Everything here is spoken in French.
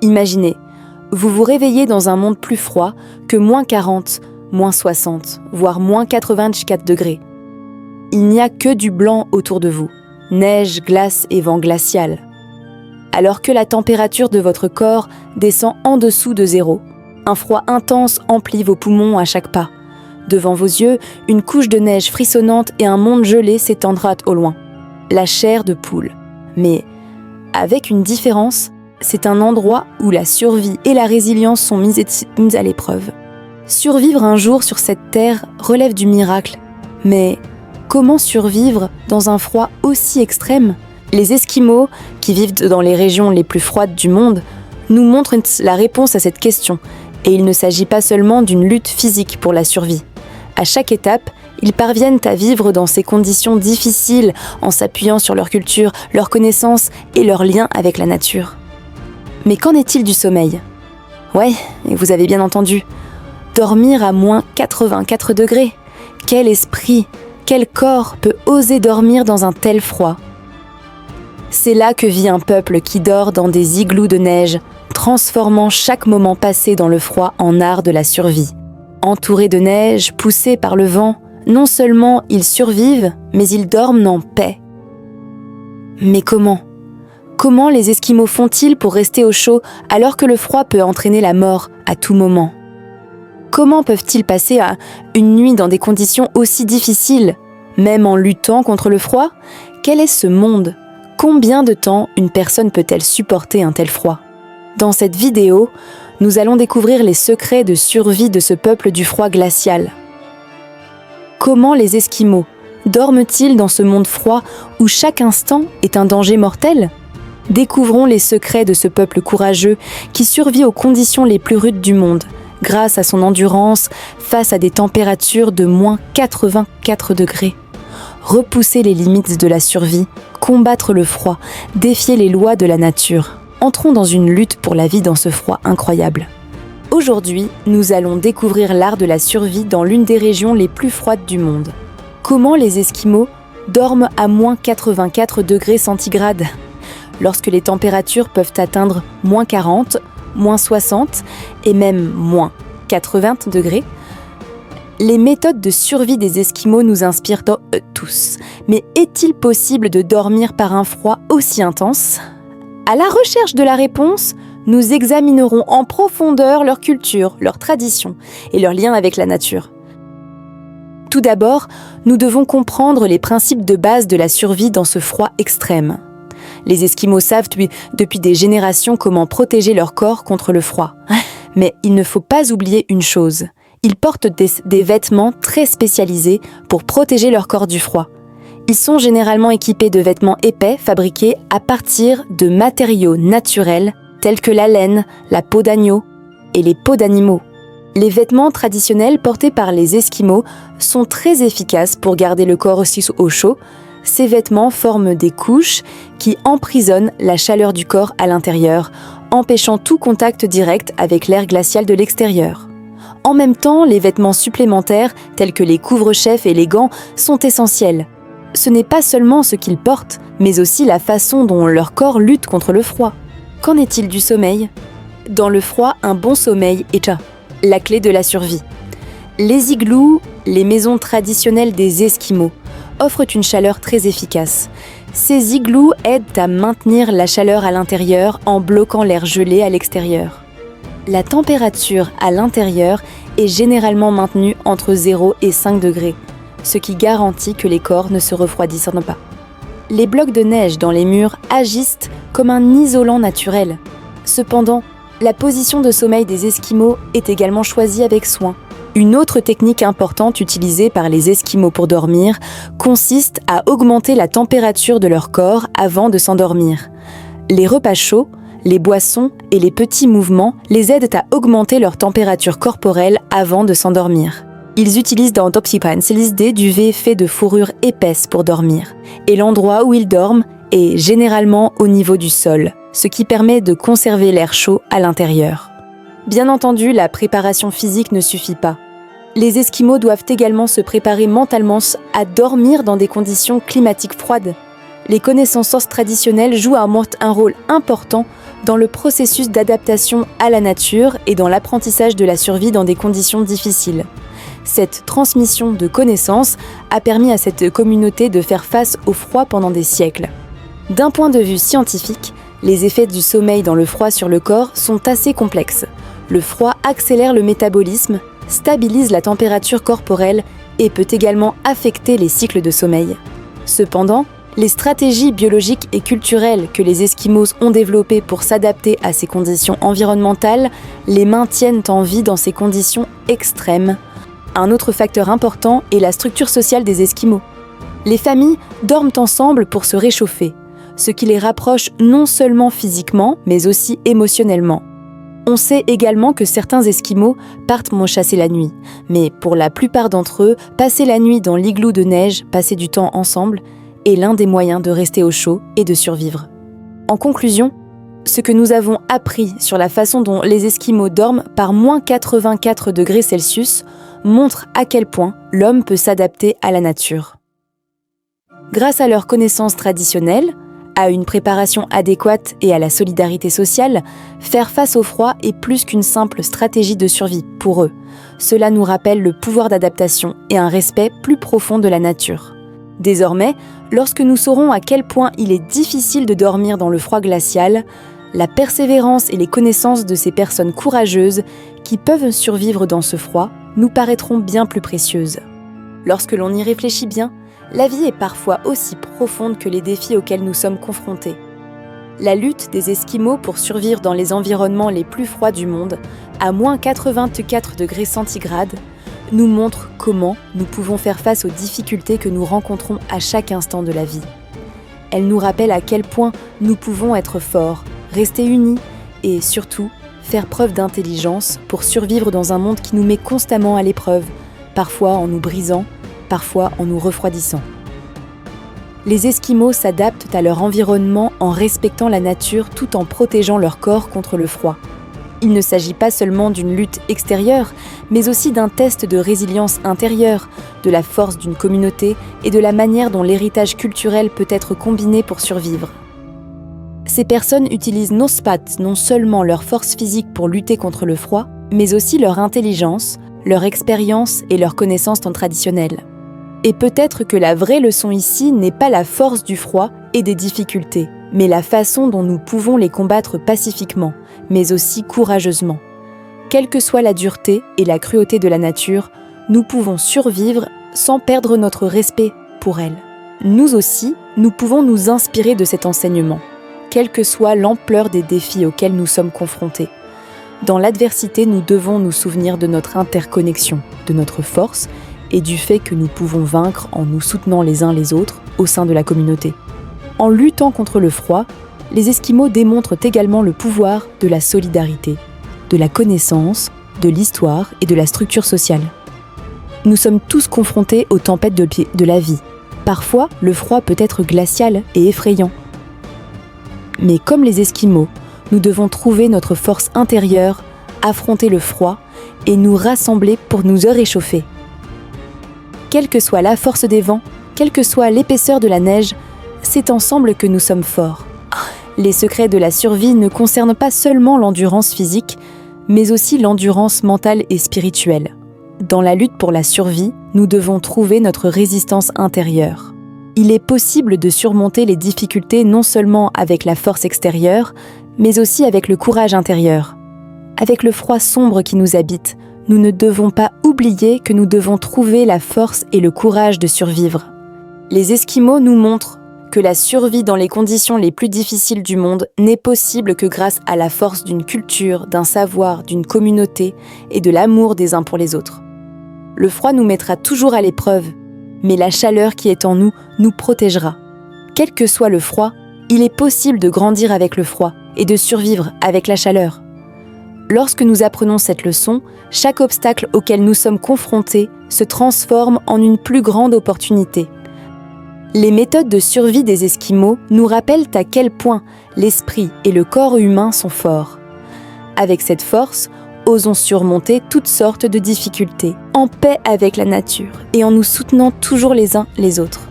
Imaginez, vous vous réveillez dans un monde plus froid que moins 40, moins 60, voire moins 84 degrés. Il n'y a que du blanc autour de vous, neige, glace et vent glacial. Alors que la température de votre corps descend en dessous de zéro, un froid intense emplit vos poumons à chaque pas. Devant vos yeux, une couche de neige frissonnante et un monde gelé s'étendra au loin. La chair de poule. Mais avec une différence, c'est un endroit où la survie et la résilience sont mises à l'épreuve. Survivre un jour sur cette terre relève du miracle. Mais comment survivre dans un froid aussi extrême ? Les Esquimaux, qui vivent dans les régions les plus froides du monde, nous montrent la réponse à cette question. Et il ne s'agit pas seulement d'une lutte physique pour la survie. À chaque étape, ils parviennent à vivre dans ces conditions difficiles en s'appuyant sur leur culture, leurs connaissances et leur lien avec la nature. Mais qu'en est-il du sommeil ? Ouais, et vous avez bien entendu. Dormir à moins 84 degrés. Quel esprit, quel corps peut oser dormir dans un tel froid ? C'est là que vit un peuple qui dort dans des igloos de neige, transformant chaque moment passé dans le froid en art de la survie. Entourés de neige, poussés par le vent, non seulement ils survivent, mais ils dorment en paix. Mais comment ? Comment les Esquimaux font-ils pour rester au chaud alors que le froid peut entraîner la mort à tout moment ? Comment peuvent-ils passer une nuit dans des conditions aussi difficiles, même en luttant contre le froid ? Quel est ce monde ? Combien de temps une personne peut-elle supporter un tel froid ? Dans cette vidéo, nous allons découvrir les secrets de survie de ce peuple du froid glacial. Comment les Esquimaux dorment-ils dans ce monde froid où chaque instant est un danger mortel ? Découvrons les secrets de ce peuple courageux qui survit aux conditions les plus rudes du monde, grâce à son endurance face à des températures de moins 84 degrés. Repousser les limites de la survie, combattre le froid, défier les lois de la nature. Entrons dans une lutte pour la vie dans ce froid incroyable. Aujourd'hui, nous allons découvrir l'art de la survie dans l'une des régions les plus froides du monde. Comment les Esquimaux dorment à moins 84 degrés centigrades, lorsque les températures peuvent atteindre moins 40, moins 60 et même moins 80 degrés. Les méthodes de survie des Esquimaux nous inspirent tous. Mais est-il possible de dormir par un froid aussi intense ? À la recherche de la réponse, nous examinerons en profondeur leur culture, leurs traditions et leurs liens avec la nature. Tout d'abord, nous devons comprendre les principes de base de la survie dans ce froid extrême. Les Esquimaux savent depuis des générations comment protéger leur corps contre le froid. Mais il ne faut pas oublier une chose. Ils portent des vêtements très spécialisés pour protéger leur corps du froid. Ils sont généralement équipés de vêtements épais fabriqués à partir de matériaux naturels tels que la laine, la peau d'agneau et les peaux d'animaux. Les vêtements traditionnels portés par les Esquimaux sont très efficaces pour garder le corps aussi au chaud. Ces vêtements forment des couches qui emprisonnent la chaleur du corps à l'intérieur, empêchant tout contact direct avec l'air glacial de l'extérieur. En même temps, les vêtements supplémentaires, tels que les couvre-chefs et les gants, sont essentiels. Ce n'est pas seulement ce qu'ils portent, mais aussi la façon dont leur corps lutte contre le froid. Qu'en est-il du sommeil ? Dans le froid, un bon sommeil est la clé de la survie. Les igloos, les maisons traditionnelles des Esquimaux, offrent une chaleur très efficace. Ces igloos aident à maintenir la chaleur à l'intérieur en bloquant l'air gelé à l'extérieur. La température à l'intérieur est généralement maintenue entre 0 et 5 degrés, ce qui garantit que les corps ne se refroidissent pas. Les blocs de neige dans les murs agissent comme un isolant naturel. Cependant, la position de sommeil des Esquimaux est également choisie avec soin. Une autre technique importante utilisée par les Esquimaux pour dormir consiste à augmenter la température de leur corps avant de s'endormir. Les repas chauds, les boissons et les petits mouvements les aident à augmenter leur température corporelle avant de s'endormir. Ils utilisent dans Topsipan Celesde du duvet fait de fourrure épaisse pour dormir. Et l'endroit où ils dorment est généralement au niveau du sol, ce qui permet de conserver l'air chaud à l'intérieur. Bien entendu, la préparation physique ne suffit pas. Les Esquimaux doivent également se préparer mentalement à dormir dans des conditions climatiques froides. les connaissances traditionnelles jouent un rôle important dans le processus d'adaptation à la nature et dans l'apprentissage de la survie dans des conditions difficiles. Cette transmission de connaissances a permis à cette communauté de faire face au froid pendant des siècles. D'un point de vue scientifique, les effets du sommeil dans le froid sur le corps sont assez complexes. Le froid accélère le métabolisme, stabilise la température corporelle et peut également affecter les cycles de sommeil. Cependant, les stratégies biologiques et culturelles que les Esquimaux ont développées pour s'adapter à ces conditions environnementales les maintiennent en vie dans ces conditions extrêmes. Un autre facteur important est la structure sociale des Esquimaux. Les familles dorment ensemble pour se réchauffer, ce qui les rapproche non seulement physiquement, mais aussi émotionnellement. On sait également que certains Esquimaux partent chasser la nuit, mais pour la plupart d'entre eux, passer la nuit dans l'igloo de neige, passer du temps ensemble, est l'un des moyens de rester au chaud et de survivre. En conclusion, ce que nous avons appris sur la façon dont les Esquimaux dorment par -84 degrés Celsius montre à quel point l'homme peut s'adapter à la nature. Grâce à leurs connaissances traditionnelles, à une préparation adéquate et à la solidarité sociale, faire face au froid est plus qu'une simple stratégie de survie pour eux. Cela nous rappelle le pouvoir d'adaptation et un respect plus profond de la nature. Désormais, lorsque nous saurons à quel point il est difficile de dormir dans le froid glacial, la persévérance et les connaissances de ces personnes courageuses qui peuvent survivre dans ce froid nous paraîtront bien plus précieuses. Lorsque l'on y réfléchit bien, la vie est parfois aussi profonde que les défis auxquels nous sommes confrontés. La lutte des Esquimaux pour survivre dans les environnements les plus froids du monde, à -84 degrés centigrades, nous montre comment nous pouvons faire face aux difficultés que nous rencontrons à chaque instant de la vie. Elle nous rappelle à quel point nous pouvons être forts, rester unis et surtout faire preuve d'intelligence pour survivre dans un monde qui nous met constamment à l'épreuve, parfois en nous brisant, parfois en nous refroidissant. Les Esquimaux s'adaptent à leur environnement en respectant la nature tout en protégeant leur corps contre le froid. Il ne s'agit pas seulement d'une lutte extérieure, mais aussi d'un test de résilience intérieure, de la force d'une communauté et de la manière dont l'héritage culturel peut être combiné pour survivre. Ces personnes utilisent NOSPAT non seulement leur force physique pour lutter contre le froid, mais aussi leur intelligence, leur expérience et leurs connaissances traditionnelles. Et peut-être que la vraie leçon ici n'est pas la force du froid et des difficultés, mais la façon dont nous pouvons les combattre pacifiquement, mais aussi courageusement. Quelle que soit la dureté et la cruauté de la nature, nous pouvons survivre sans perdre notre respect pour elle. Nous aussi, nous pouvons nous inspirer de cet enseignement, quelle que soit l'ampleur des défis auxquels nous sommes confrontés. Dans l'adversité, nous devons nous souvenir de notre interconnexion, de notre force et du fait que nous pouvons vaincre en nous soutenant les uns les autres au sein de la communauté. En luttant contre le froid, les Esquimaux démontrent également le pouvoir de la solidarité, de la connaissance, de l'histoire et de la structure sociale. Nous sommes tous confrontés aux tempêtes de la vie. Parfois, le froid peut être glacial et effrayant. Mais comme les Esquimaux, nous devons trouver notre force intérieure, affronter le froid et nous rassembler pour nous réchauffer. Quelle que soit la force des vents, quelle que soit l'épaisseur de la neige, c'est ensemble que nous sommes forts. Les secrets de la survie ne concernent pas seulement l'endurance physique, mais aussi l'endurance mentale et spirituelle. Dans la lutte pour la survie, nous devons trouver notre résistance intérieure. Il est possible de surmonter les difficultés non seulement avec la force extérieure, mais aussi avec le courage intérieur. Avec le froid sombre qui nous habite, nous ne devons pas oublier que nous devons trouver la force et le courage de survivre. Les Esquimaux nous montrent que la survie dans les conditions les plus difficiles du monde n'est possible que grâce à la force d'une culture, d'un savoir, d'une communauté et de l'amour des uns pour les autres. Le froid nous mettra toujours à l'épreuve, mais la chaleur qui est en nous nous protégera. Quel que soit le froid, il est possible de grandir avec le froid et de survivre avec la chaleur. Lorsque nous apprenons cette leçon, chaque obstacle auquel nous sommes confrontés se transforme en une plus grande opportunité. Les méthodes de survie des Esquimaux nous rappellent à quel point l'esprit et le corps humain sont forts. Avec cette force, osons surmonter toutes sortes de difficultés, en paix avec la nature et en nous soutenant toujours les uns les autres.